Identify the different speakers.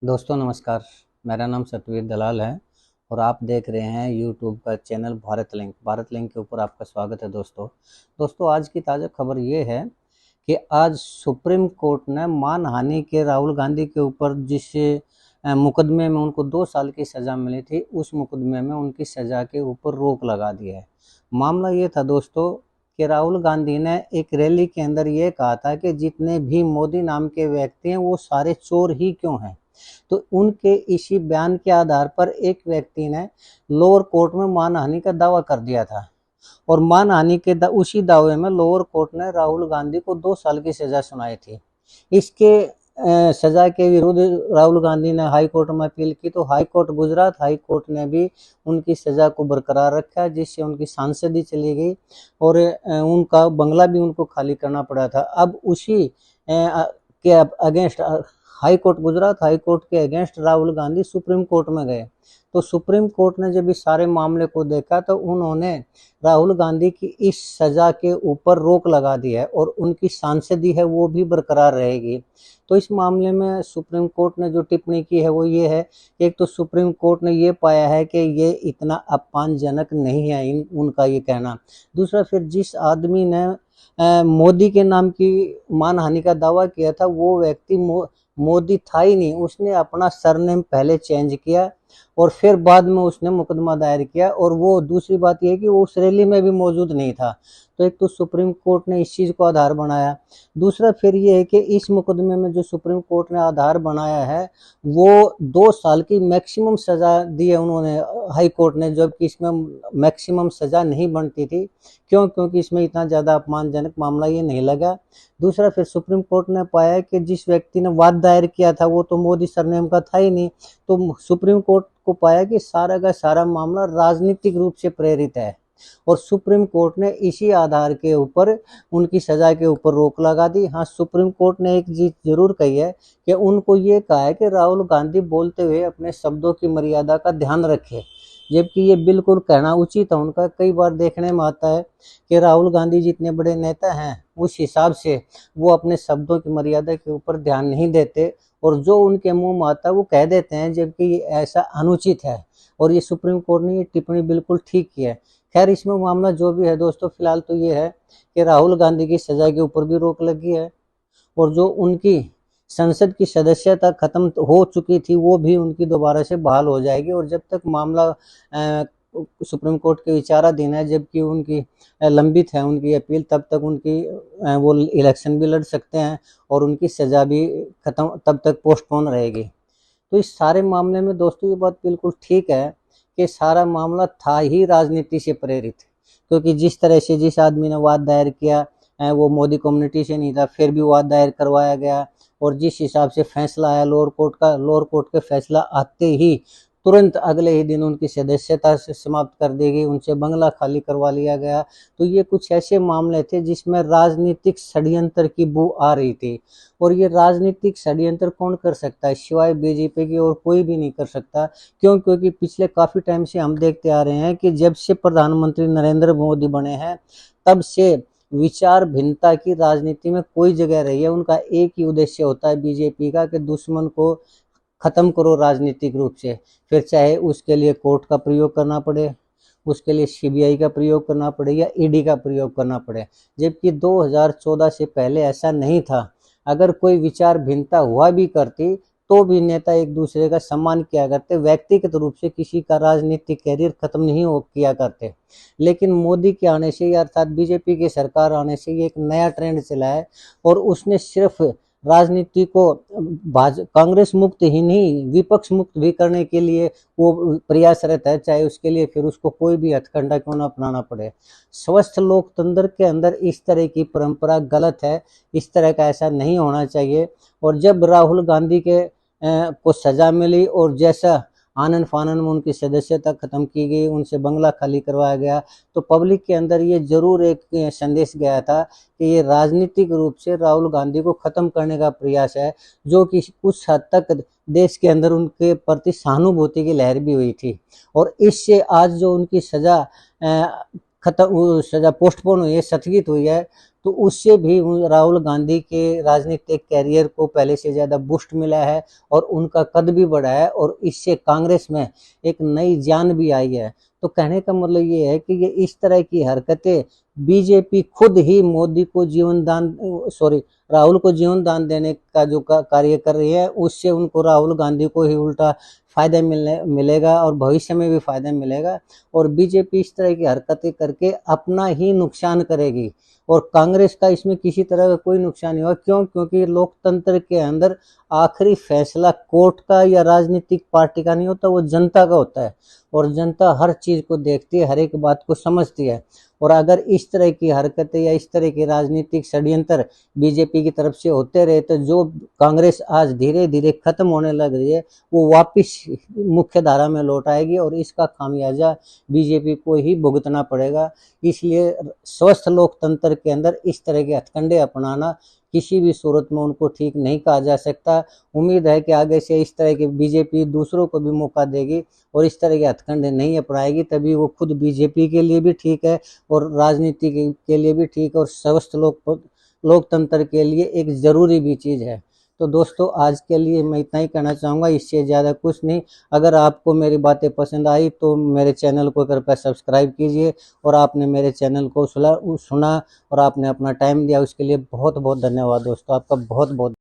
Speaker 1: दोस्तों नमस्कार। मेरा नाम सतवीर दलाल है और आप देख रहे हैं यूट्यूब का चैनल भारत लिंक के ऊपर आपका स्वागत है। दोस्तों आज की ताज़ा खबर ये है कि आज सुप्रीम कोर्ट ने मानहानि के राहुल गांधी के ऊपर जिस मुकदमे में उनको 2 साल की सज़ा मिली थी, उस मुकदमे में उनकी सज़ा के ऊपर रोक लगा दी है। मामला ये था दोस्तों कि राहुल गांधी ने एक रैली के अंदर ये कहा था कि जितने भी मोदी नाम के व्यक्ति हैं वो सारे चोर ही क्यों हैं। तो उनके इसी बयान के आधार पर एक व्यक्ति ने लोअर कोर्ट में मानहानि का दावा कर दिया था और मानहानि के उसी दावे में लोअर कोर्ट ने राहुल गांधी को 2 साल की सजा सुनाई थी। इसके सजा के विरुद्ध राहुल गांधी ने हाई कोर्ट में अपील की, तो high court Gujarat high court ने भी उनकी सजा को बरकरार रखा, जिससे उनकी सांसदी चली गई और उनका बंगला भी उनको खाली करना पड़ा था। अब उसी के अगेंस्ट गुजरात हाई कोर्ट के against Rahul Gandhi supreme court में गए। तो सुप्रीम कोर्ट ने जब इस सारे मामले को देखा तो उन्होंने राहुल गांधी की इस सजा के ऊपर रोक लगा दी है और उनकी सांसदी है वो भी बरकरार रहेगी। तो इस मामले में सुप्रीम कोर्ट ने जो टिप्पणी की है वो ये है, एक तो सुप्रीम कोर्ट ने ये पाया है कि ये इतना अपमानजनक नहीं है उनका ये कहना। दूसरा, फिर जिस आदमी ने मोदी के नाम की मानहानि का दावा किया था वो व्यक्ति मोदी था ही नहीं, उसने अपना सरनेम पहले चेंज किया और फिर बाद में उसने मुकदमा दायर किया। और वो दूसरी बात यह है कि वो उस रैली में भी मौजूद नहीं था। तो एक तो सुप्रीम कोर्ट ने इस चीज़ को आधार बनाया। दूसरा फिर ये है कि इस मुकदमे में जो सुप्रीम कोर्ट ने आधार बनाया है वो 2 साल की मैक्सिमम सज़ा दी है उन्होंने हाई कोर्ट ने, जबकि इसमें मैक्सिमम सज़ा नहीं बनती थी। क्योंकि इसमें इतना ज़्यादा अपमानजनक मामला ये नहीं लगा। दूसरा, फिर सुप्रीम कोर्ट ने पाया कि जिस व्यक्ति ने वाद दायर किया था वो तो मोदी सरनेम का था ही नहीं। तो सुप्रीम कोर्ट को पाया कि सारा का सारा मामला राजनीतिक रूप से प्रेरित है और सुप्रीम कोर्ट ने इसी आधार के ऊपर उनकी सजा के ऊपर रोक लगा दी। हाँ, सुप्रीम कोर्ट ने एक चीज जरूर कही है कि उनको ये कहा है कि राहुल गांधी बोलते हुए अपने शब्दों की मर्यादा का ध्यान रखे, जबकि ये बिल्कुल कहना उचित है उनका। कई बार देखने में आता है कि राहुल गांधी जितने बड़े नेता हैं उस हिसाब से वो अपने शब्दों की मर्यादा के ऊपर ध्यान नहीं देते और जो उनके मुंह में आता है वो कह देते हैं, जबकि ये ऐसा अनुचित है। और ये सुप्रीम कोर्ट ने ये टिप्पणी बिल्कुल ठीक की है। खैर, इसमें मामला जो भी है दोस्तों, फिलहाल तो ये है कि राहुल गांधी की सजा के ऊपर भी रोक लगी है और जो उनकी संसद की सदस्यता खत्म हो चुकी थी वो भी उनकी दोबारा से बहाल हो जाएगी। और जब तक मामला सुप्रीम कोर्ट के विचाराधीन है, जबकि उनकी लंबित है उनकी अपील, तब तक उनकी वो इलेक्शन भी लड़ सकते हैं और उनकी सजा भी खत्म तब तक पोस्टपोन रहेगी। तो इस सारे मामले में दोस्तों ये बात बिल्कुल ठीक है कि सारा मामला था ही राजनीति से प्रेरित, क्योंकि जिस तरह से जिस आदमी ने वाद दायर किया वो मोदी कम्युनिटी से नहीं था, फिर भी वाद दायर करवाया गया और जिस हिसाब से फैसला आया लोअर कोर्ट के फैसला आते ही तुरंत अगले ही दिन उनकी सदस्यता से समाप्त कर दी गई, उनसे बंगला खाली करवा लिया गया। तो ये कुछ ऐसे मामले थे जिसमें राजनीतिक षड्यंत्र की बू आ रही थी और ये राजनीतिक षड्यंत्र कौन कर सकता है सिवाय बीजेपी की, और कोई भी नहीं कर सकता। क्योंकि पिछले काफ़ी टाइम से हम देखते आ रहे हैं कि जब से प्रधानमंत्री नरेंद्र मोदी बने हैं तब से विचार भिन्नता की राजनीति में कोई जगह रही है। उनका एक ही उद्देश्य होता है बीजेपी का कि दुश्मन को खत्म करो राजनीतिक रूप से, फिर चाहे उसके लिए कोर्ट का प्रयोग करना पड़े, उसके लिए सीबीआई का प्रयोग करना पड़े या ईडी का प्रयोग करना पड़े। जबकि 2014 से पहले ऐसा नहीं था। अगर कोई विचार भिन्नता हुआ भी करती तो भी नेता एक दूसरे का सम्मान किया करते, व्यक्तिगत रूप से किसी का राजनीतिक कैरियर खत्म नहीं हो किया करते। लेकिन मोदी के आने से अर्थात बीजेपी की सरकार आने से ये एक नया ट्रेंड चला है और उसने सिर्फ राजनीति को कांग्रेस मुक्त ही नहीं विपक्ष मुक्त भी करने के लिए वो प्रयासरत है, चाहे उसके लिए फिर उसको कोई भी हथकंडा क्यों ना अपनाना पड़े। स्वस्थ लोकतंत्र के अंदर इस तरह की परंपरा गलत है, इस तरह का ऐसा नहीं होना चाहिए। और जब राहुल गांधी के को सजा मिली और जैसा आनन फानन में उनकी सदस्यता खत्म की गई, उनसे बंगला खाली करवाया गया, तो पब्लिक के अंदर ये जरूर एक संदेश गया था कि ये राजनीतिक रूप से राहुल गांधी को खत्म करने का प्रयास है, जो कि कुछ हद तक देश के अंदर उनके प्रति सहानुभूति की लहर भी हुई थी। और इससे आज जो उनकी सजा पोस्टपोन हुई है, स्थगित हुई है, तो उससे भी राहुल गांधी के राजनीतिक कैरियर को पहले से ज़्यादा बूस्ट मिला है और उनका कद भी बढ़ा है और इससे कांग्रेस में एक नई जान भी आई है। तो कहने का मतलब ये है कि ये इस तरह की हरकतें बीजेपी खुद ही मोदी को जीवन दान राहुल को जीवन दान देने का जो कार्य कर रही है, उससे उनको राहुल गांधी को ही उल्टा फायदा मिलेगा और भविष्य में भी फायदा मिलेगा। और बीजेपी इस तरह की हरकतें करके अपना ही नुकसान करेगी और कांग्रेस का इसमें किसी तरह का कोई नुकसान नहीं होगा। क्यों? क्योंकि लोकतंत्र के अंदर आखिरी फैसला कोर्ट का या राजनीतिक पार्टी का नहीं होता, वो जनता का होता है और जनता हर चीज को देखती है, हर एक बात को समझती है। और अगर इस तरह की हरकतें या इस तरह के राजनीतिक षड्यंत्र बीजेपी की तरफ से होते रहे तो जो कांग्रेस आज धीरे धीरे खत्म होने लग रही है वो वापस मुख्य धारा में लौट आएगी और इसका खामियाजा बीजेपी को ही भुगतना पड़ेगा। इसलिए स्वस्थ लोकतंत्र के अंदर इस तरह के हथकंडे अपनाना किसी भी सूरत में उनको ठीक नहीं कहा जा सकता। उम्मीद है कि आगे से इस तरह के बीजेपी दूसरों को भी मौका देगी और इस तरह के हथकंडे नहीं अपनाएगी, तभी वो खुद बीजेपी के लिए भी ठीक है और राजनीति के लिए भी ठीक है और स्वस्थ लोकतंत्र के लिए एक ज़रूरी भी चीज़ है। तो दोस्तों आज के लिए मैं इतना ही कहना चाहूँगा, इससे ज़्यादा कुछ नहीं। अगर आपको मेरी बातें पसंद आई तो मेरे चैनल को कृपया सब्सक्राइब कीजिए और आपने मेरे चैनल को सुना और आपने अपना टाइम दिया उसके लिए बहुत बहुत धन्यवाद दोस्तों, आपका बहुत बहुत